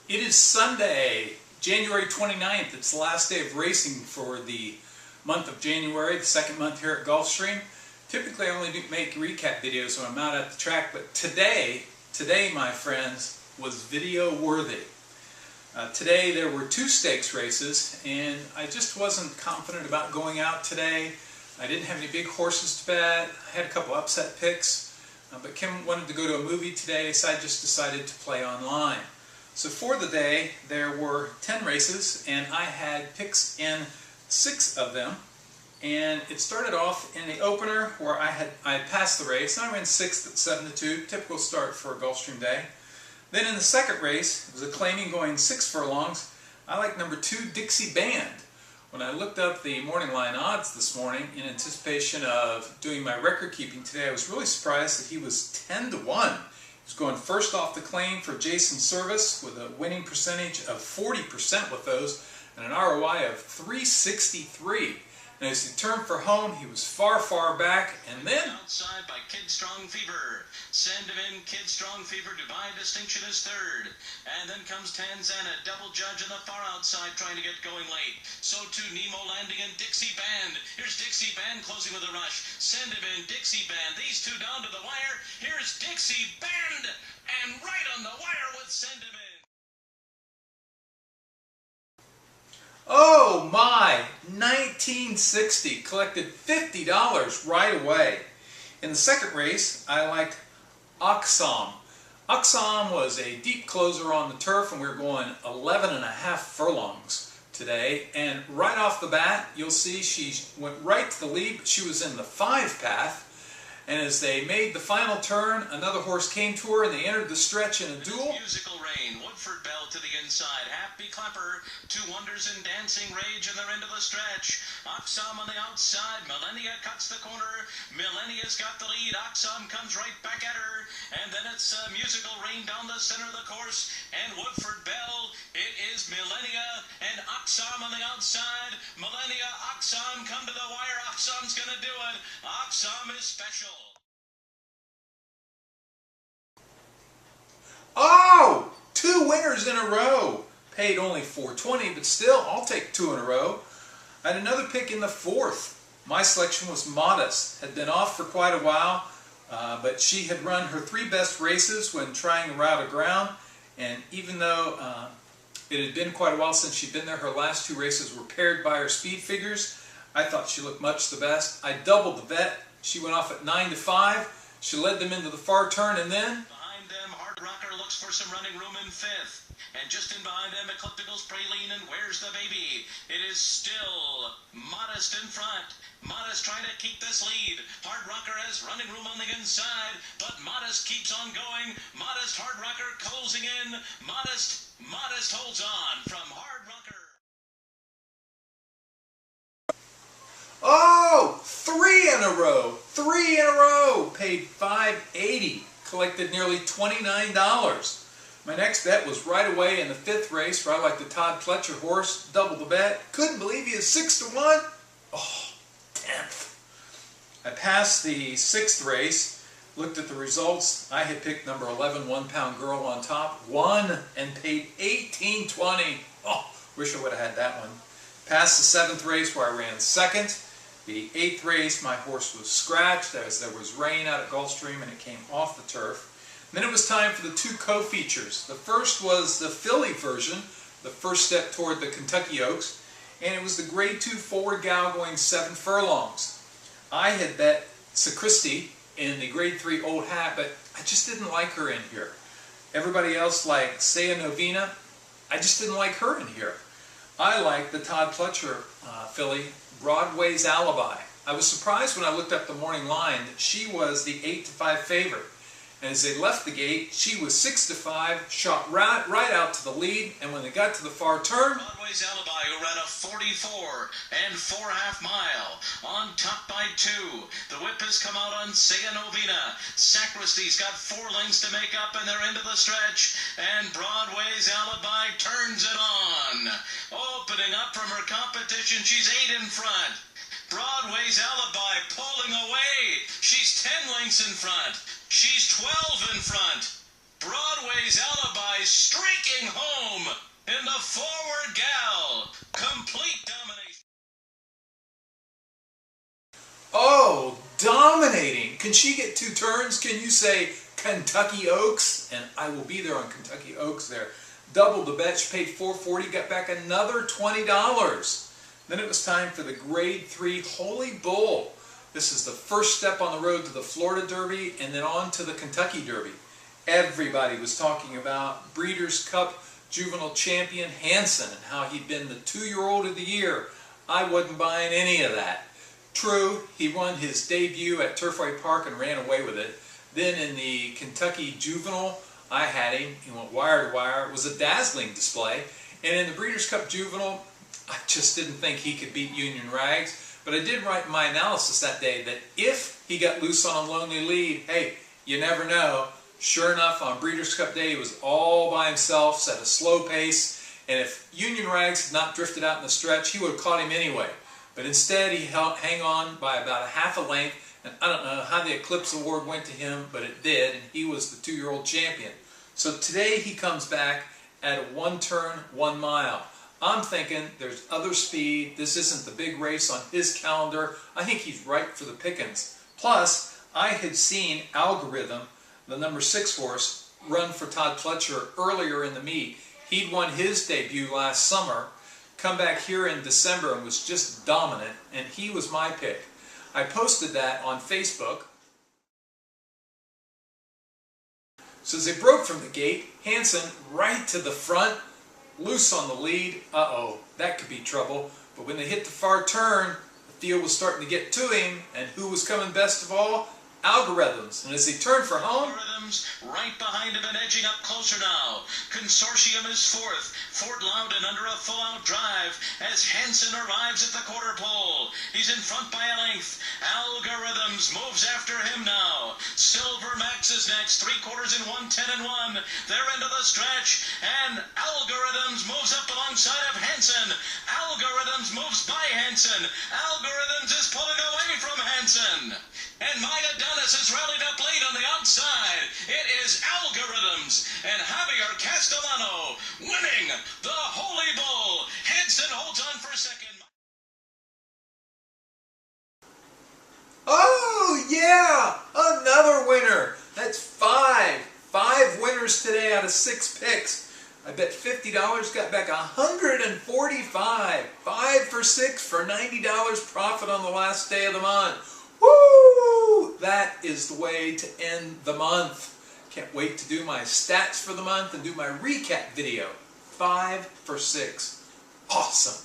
It is Sunday, January 29th. It's the last day of racing for the month of January, the second month here at Gulfstream. Typically I only make recap videos when I'm out at the track, but today my friends, was video worthy. Today there were two stakes races and I just wasn't confident about going out today. I didn't have any big horses to bet. I had a couple upset picks, but Kim wanted to go to a movie today, so I just decided to play online. So for the day there were 10 races and I had picks in 6 of them. And it started off in the opener where I passed the race and I ran 6th at 7-2, typical start for a Gulfstream day. Then in the second race, it was a claiming going 6 furlongs. I like number 2, Dixie Band. When I looked up the morning line odds this morning in anticipation of doing my record keeping today, I was really surprised that he was 10-1. He was going first off the claim for Jason Service with a winning percentage of 40% with those and an ROI of 363. And as he turned for home, he was far back, and then outside by Kid Strong Fever. Send him in, Kid Strong Fever. Dubai Distinction is third. And then comes Tanzana, double judge on the far outside trying to get going late. So too Nemo Landing and Dixie Band. Here's Dixie Band closing with a rush. Send him in, Dixie Band. These two down to the wire. Here's Dixie Band. And right on the wire with Send him in. oh my, 1960, collected $50 right away. In the second race, I liked Aksam. Aksam was a deep closer on the turf and we were going 11.5 furlongs today. And right off the bat, you'll see she went right to the lead, but she was in the 5 path. And as they made the final turn, another horse came to her and they entered the stretch in a duel. Musical Rain, Woodford Bell to the inside, Happy Clapper, Two Wonders in Dancing Rage, and they're into the stretch. Aksam on the outside, Millennia cuts the corner, Millennia's got the lead, Aksam comes right back at her, and then it's Musical Rain down the center of the course, and Woodford Bell, it is Millennia and Aksam on the outside, Millennia, Aksam come to the wire, Aksam's gonna do it, Aksam is special. Oh! 2 winners in a row. Paid only $4.20, but still, I'll take 2 in a row. I had another pick in the 4th. My selection was Modest. Had been off for quite a while, but she had run her 3 best races when trying a route of ground. And even though it had been quite a while since she'd been there, her last 2 races were paired by her speed figures. I thought she looked much the best. I doubled the bet. She went off at 9-5. She led them into the far turn, and then Rocker looks for some running room in 5th. And just in behind them, Ecliptical's Praline and Where's the Baby? It is still Modest in front. Modest trying to keep this lead. Hard Rocker has running room on the inside, but Modest keeps on going. Modest, Hard Rocker closing in. Modest holds on from Hard Rocker. oh, 3 in a row. 3 in a row. Paid $5.80. Collected nearly $29. My next bet was right away in the 5th race where I like the Todd Pletcher horse, double the bet. Couldn't believe he is 6-1. Oh, 10th. I passed the 6th race, looked at the results. I had picked number 11, 1 Pound Girl on top, won and paid $18.20. Oh, wish I would have had that one. Passed the 7th race where I ran 2nd. The 8th race, my horse was scratched as there was rain out at Gulfstream and it came off the turf. Then it was time for the 2 co-features. The first was the Philly version, the first step toward the Kentucky Oaks, and it was the Grade 2 forward gal going 7 furlongs. I had bet Sacristi in the Grade 3 Old Hat, but I just didn't like her in here. Everybody else liked Saya Novena. I just didn't like her in here. I liked the Todd Pletcher filly, Broadway's Alibi. I was surprised when I looked up the morning line that she was the 8-5 favorite. And as they left the gate, she was 6-5, shot right out to the lead, and when they got to the far turn, Broadway's Alibi, who ran a 44 and 4.5 mile, on top by 2. The whip has come out on Saya Novena. Sacristi's got 4 lengths to make up, and they're into the stretch. And Broadway's Alibi turns it on. Opening up from her competition, she's 8 in front. Broadway's Alibi pulling away. She's 10 lengths in front. She's 12 in front. Broadway's Alibi streaking home in the Forward Gal. Complete domination. Oh, dominating. Can she get 2 turns? Can you say Kentucky Oaks? And I will be there on Kentucky Oaks there. Doubled the bet. She paid $4.40, got back another $20. Then it was time for the Grade 3 Holy Bull. This is the first step on the road to the Florida Derby and then on to the Kentucky Derby. Everybody was talking about Breeders' Cup Juvenile Champion Hanson and how he'd been the 2-year-old of the year. I wasn't buying any of that. True, he won his debut at Turfway Park and ran away with it. Then in the Kentucky Juvenile, I had him. He went wire to wire. It was a dazzling display. And in the Breeders' Cup Juvenile, I just didn't think he could beat Union Rags. But I did write in my analysis that day that if he got loose on a lonely lead, hey, you never know. Sure enough, on Breeders' Cup Day, he was all by himself, set a slow pace. And if Union Rags had not drifted out in the stretch, he would have caught him anyway. But instead, he hung on by about a half a length. And I don't know how the Eclipse Award went to him, but it did. And he was the 2-year-old champion. So today, he comes back at a 1-turn, 1 mile. I'm thinking there's other speed. This isn't the big race on his calendar. I think he's right for the pickings. Plus, I had seen Algorithm, the number 6 horse, run for Todd Pletcher earlier in the meet. He'd won his debut last summer, come back here in December and was just dominant, and he was my pick. I posted that on Facebook. So as they broke from the gate, Hanson right to the front, loose on the lead. Uh-oh, that could be trouble. But when they hit the far turn, the field was starting to get to him, and who was coming best of all? Algorithms. And as he turned for home, Algorithms right behind him and edging up closer now. Consortium is 4th. Fort Loudon under a full-out drive as Hanson arrives at the quarter pole. He's in front by a length. Algorithms moves after him now. Silver Max is next. 3/4 in 1:10 and 1. They're into the stretch, and Algorithms moves up alongside of Hanson. Algorithms moves by Hanson. Algorithms is pulling away from Hanson. And Maya Dennis has rallied up late on the outside. It is Algorithms and Javier Castellano winning the Holy Bull. Hanson holds on for second. oh yeah, another winner. That's 5. 5 winners today out of 6 picks. I bet $50, got back $145. 5 for 6 for $90 profit on the last day of the month. Woo! That is the way to end the month. Can't wait to do my stats for the month and do my recap video. 5 for 6. Awesome.